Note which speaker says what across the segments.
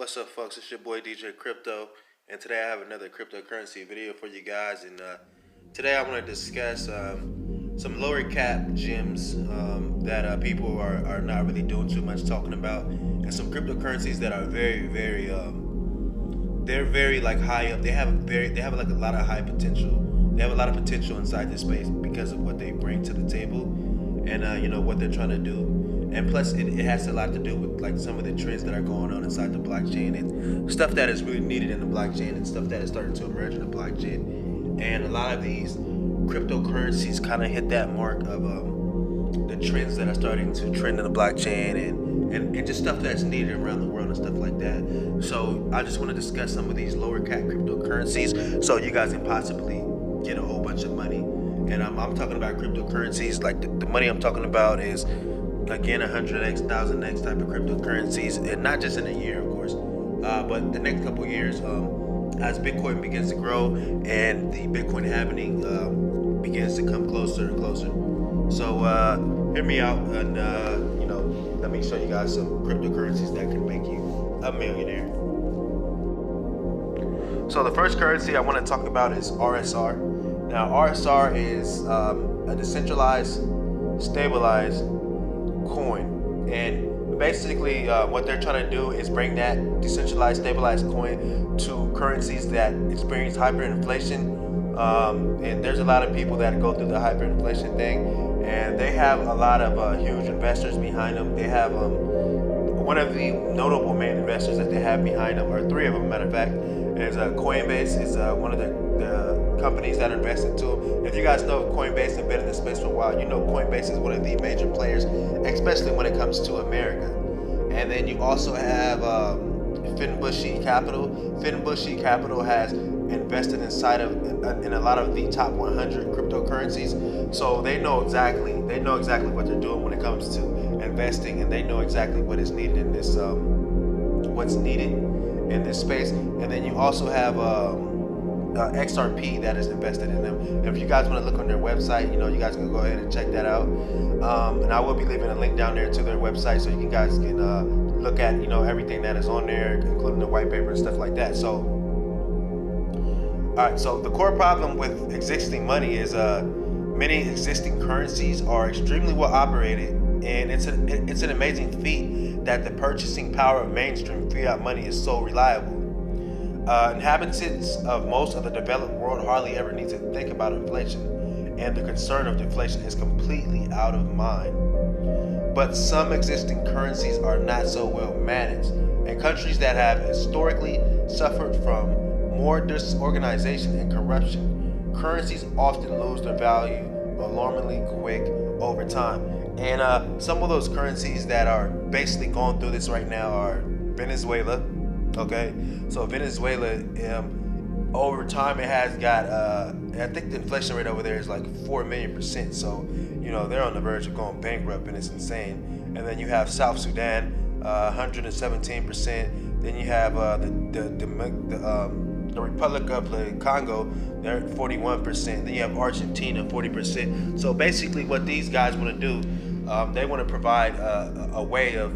Speaker 1: What's up, folks? It's your boy DJ Crypto, and today I have another cryptocurrency video for you guys. And today I want to discuss some lower cap gems that people are not really doing too much talking about, and some cryptocurrencies that are very they're very like high up. They have like a lot of high potential. They have a lot of potential inside this space because of what they bring to the table, and what they're trying to do. And plus, it has a lot to do with like some of the trends that are going on inside the blockchain and stuff that is really needed in the blockchain and stuff that is starting to emerge in the blockchain. And a lot of these cryptocurrencies kind of hit that mark of the trends that are starting to trend in the blockchain and just stuff that's needed around the world and stuff like that. So I just want to discuss some of these lower cap cryptocurrencies so you guys can possibly get a whole bunch of money. And I'm talking about cryptocurrencies, like the money I'm talking about is, again, 100x, 1000x type of cryptocurrencies, and not just in a year, of course, but the next couple of years, as Bitcoin begins to grow and the Bitcoin halving begins to come closer and closer. So hear me out, and let me show you guys some cryptocurrencies that can make you a millionaire. So the first currency I want to talk about is RSR. Now, RSR is a decentralized, stabilized coin, and basically what they're trying to do is bring that decentralized stabilized coin to currencies that experience hyperinflation, and there's a lot of people that go through the hyperinflation thing, and they have a lot of huge investors behind them. They have one of the notable main investors that they have behind them, or three of them, matter of fact, is Coinbase. Is one of the companies that invest into them. If you guys know Coinbase and been in this space for a while, you know Coinbase is one of the major players, especially when it comes to America. And then you also have Finbushi Capital. Finbushi Capital has invested in a lot of the top 100 cryptocurrencies, so they know exactly what they're doing when it comes to investing, and they know exactly what is needed in this what's needed in this space. And then you also have XRP that is invested in them. And if you guys want to look on their website, you guys can go ahead and check that out. And I will be leaving a link down there to their website so you guys can look at everything that is on there, including the white paper and stuff like that. So, all right. So the core problem with existing money is many existing currencies are extremely well operated, and it's an amazing feat that the purchasing power of mainstream fiat money is so reliable. Inhabitants of most of the developed world hardly ever need to think about inflation, and the concern of deflation is completely out of mind. But some existing currencies are not so well managed, and countries that have historically suffered from more disorganization and corruption, currencies often lose their value alarmingly quick over time. And some of those currencies that are basically going through this right now are Venezuela. Okay, so Venezuela, over time it has got, I think the inflation rate over there is like 4 million%. So, they're on the verge of going bankrupt, and it's insane. And then you have South Sudan, 117%. Then you have the Republic of the Congo, they're at 41%. Then you have Argentina, 40%. So basically, what these guys want to do, they want to provide a way of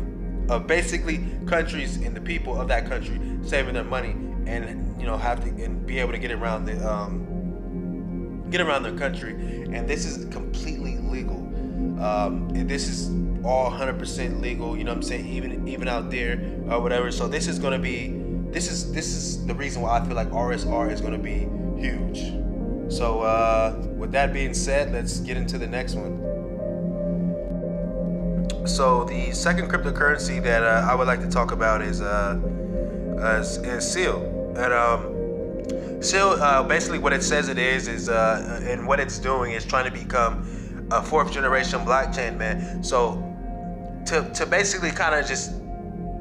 Speaker 1: basically countries and the people of that country saving their money and have to and be able to get around their country. And this is completely legal. And this is all 100% legal. You know what I'm saying? Even out there or whatever. So this is the reason why I feel like RSR is going to be huge. So with that being said, let's get into the next one. So the second cryptocurrency that I would like to talk about is SEAL. And SEAL, basically what it says it is and what it's doing is trying to become a fourth generation blockchain, man. So to basically kind of just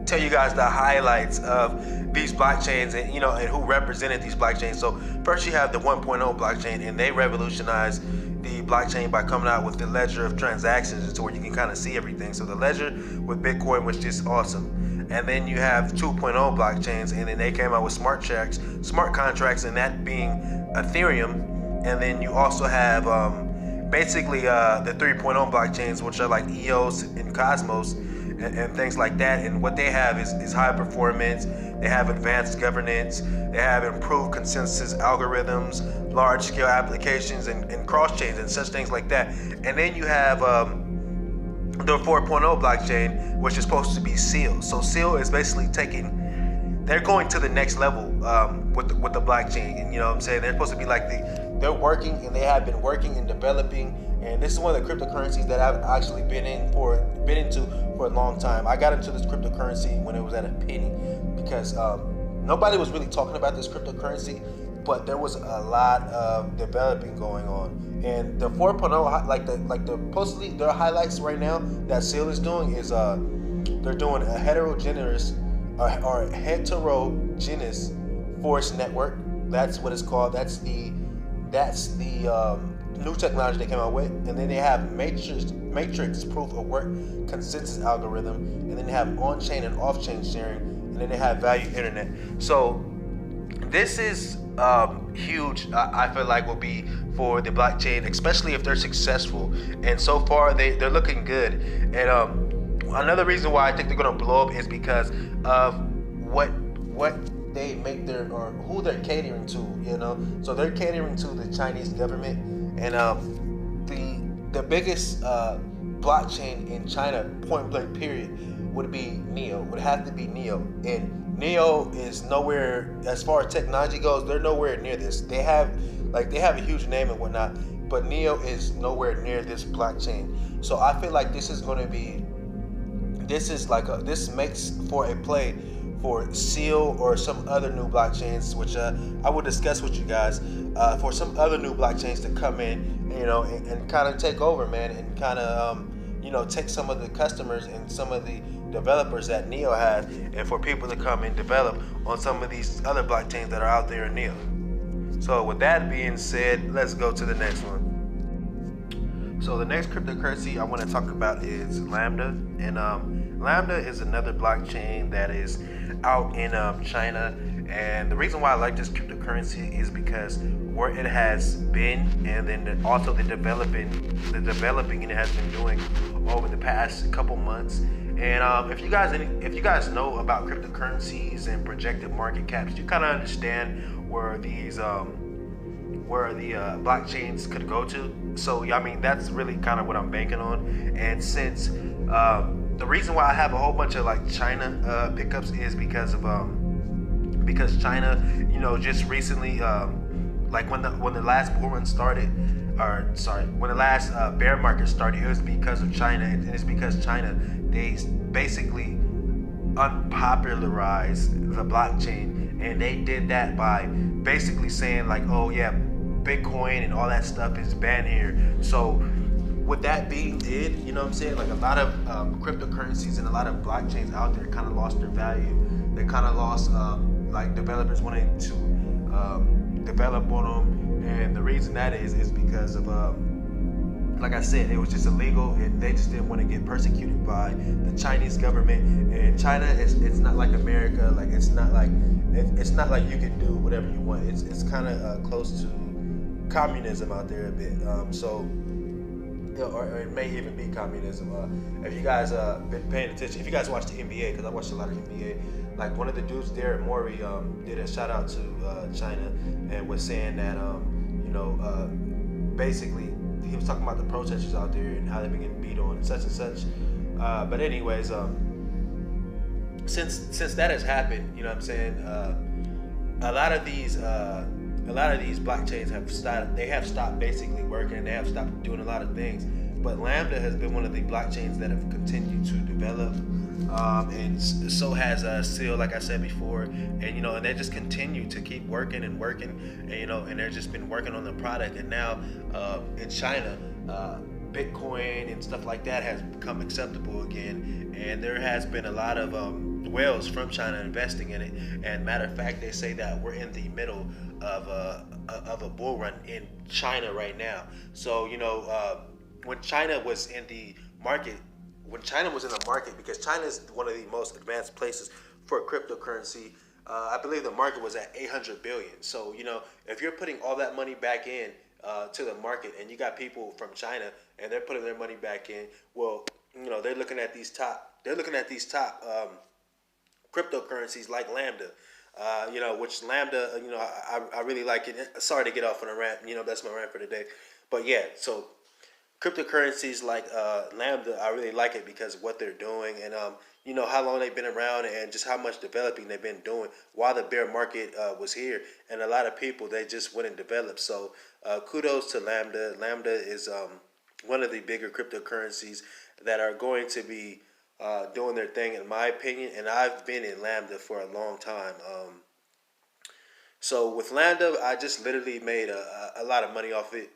Speaker 1: tell you guys the highlights of these blockchains and and who represented these blockchains. So first you have the 1.0 blockchain, and they revolutionized the blockchain by coming out with the ledger of transactions to where you can kind of see everything. So the ledger with Bitcoin was just awesome. And then you have 2.0 blockchains, and then they came out with smart contracts, and that being Ethereum. And then you also have basically the 3.0 blockchains, which are like EOS and Cosmos. and things like that. And what they have is high performance. They have advanced governance. They have improved consensus algorithms, large scale applications, and cross chains and such things like that. And then you have the 4.0 blockchain, which is supposed to be Seal. So Seal is basically they're going to the next level with the blockchain, and you know what I'm saying, they're supposed to be like they're working, and they have been working and developing. And this is one of the cryptocurrencies that I've actually been into for a long time. I got into this cryptocurrency when it was at a penny because nobody was really talking about this cryptocurrency, but there was a lot of developing going on. And the 4.0, like the supposedly their highlights right now that Seal is doing is they're doing a heterogeneous force network. That's what it's called. That's the new technology they came out with. And then they have matrix proof of work consensus algorithm, and then they have on-chain and off-chain sharing, and then they have value internet. So this is huge. I feel like will be for the blockchain, especially if they're successful. And so far they're looking good. And another reason why I think they're going to blow up is because of what they make or who they're catering to. You know, so they're catering to the Chinese government, and the biggest blockchain in China, point blank period, would be Neo. Would have to be Neo. And Neo is nowhere, as far as technology goes, they're nowhere near this. They have a huge name and whatnot, but Neo is nowhere near this blockchain. So I feel like this makes for a play for Seal or some other new blockchains, which I will discuss with you guys, for some other new blockchains to come in, you know, and kind of take over, man, and kind of take some of the customers and some of the developers that Neo has, and for people to come and develop on some of these other blockchains that are out there in Neo. So with that being said, let's go to the next one. So the next cryptocurrency I want to talk about is Lambda. And Lambda is another blockchain that is out in China. And the reason why I like this cryptocurrency is because where it has been, and then also the developing it has been doing over the past couple months. And if you guys know about cryptocurrencies and projected market caps, you kind of understand where these blockchains could go to. So I mean, that's really kind of what I'm banking on. And since the reason why I have a whole bunch of like China pickups is because China, just recently, like when the last bull run started, when the last bear market started, it was because of China, and it's because China, they basically unpopularized the blockchain, and they did that by basically saying like, oh yeah, Bitcoin and all that stuff is banned here. So with that being did, you know what I'm saying, like a lot of cryptocurrencies and a lot of blockchains out there kind of lost their value. They kind of lost like developers wanting to develop on them, and the reason that is because of like I said, it was just illegal, and they just didn't want to get persecuted by the Chinese government. And China it's not like America. Like it's not like you can do whatever you want. It's kind of close to communism out there a bit. Or it may even be communism. If you guys been paying attention, if you guys watch the NBA, because I watched a lot of NBA, like one of the dudes, Derek Morey, did a shout out to China and was saying that basically he was talking about the protesters out there and how they've been getting beat on and such. But anyways, since that has happened, you know what I'm saying, a lot of these blockchains have stopped basically working, and they have stopped doing a lot of things. But Lambda has been one of the blockchains that have continued to develop, and so has Seal, like I said before, and and they just continue to keep working, and and they've just been working on the product. And now in China, Bitcoin and stuff like that has become acceptable again, and there has been a lot of whales from China investing in it. And matter of fact, they say that we're in the middle of a bull run in China right now. So when China was in the market, because China is one of the most advanced places for cryptocurrency, I believe the market was at 800 billion. So if you're putting all that money back in to the market, and you got people from China and they're putting their money back in, well, they're looking at these top they're looking at these top cryptocurrencies like Lambda. Which Lambda, I really like it. Sorry to get off on a rant. That's my rant for today. But yeah, so cryptocurrencies like Lambda, I really like it because of what they're doing and how long they've been around and just how much developing they've been doing while the bear market was here. And a lot of people they just went and developed. So kudos to Lambda. Lambda is one of the bigger cryptocurrencies that are going to be doing their thing, in my opinion. And I've been in Lambda for a long time. So with Lambda, I just literally made a lot of money off it.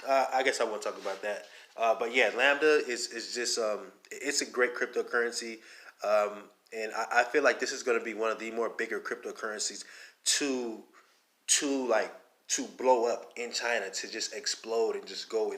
Speaker 1: I guess I won't talk about that. But yeah, Lambda is just it's a great cryptocurrency, and I feel like this is going to be one of the more bigger cryptocurrencies to to like to blow up in China, to just explode and just go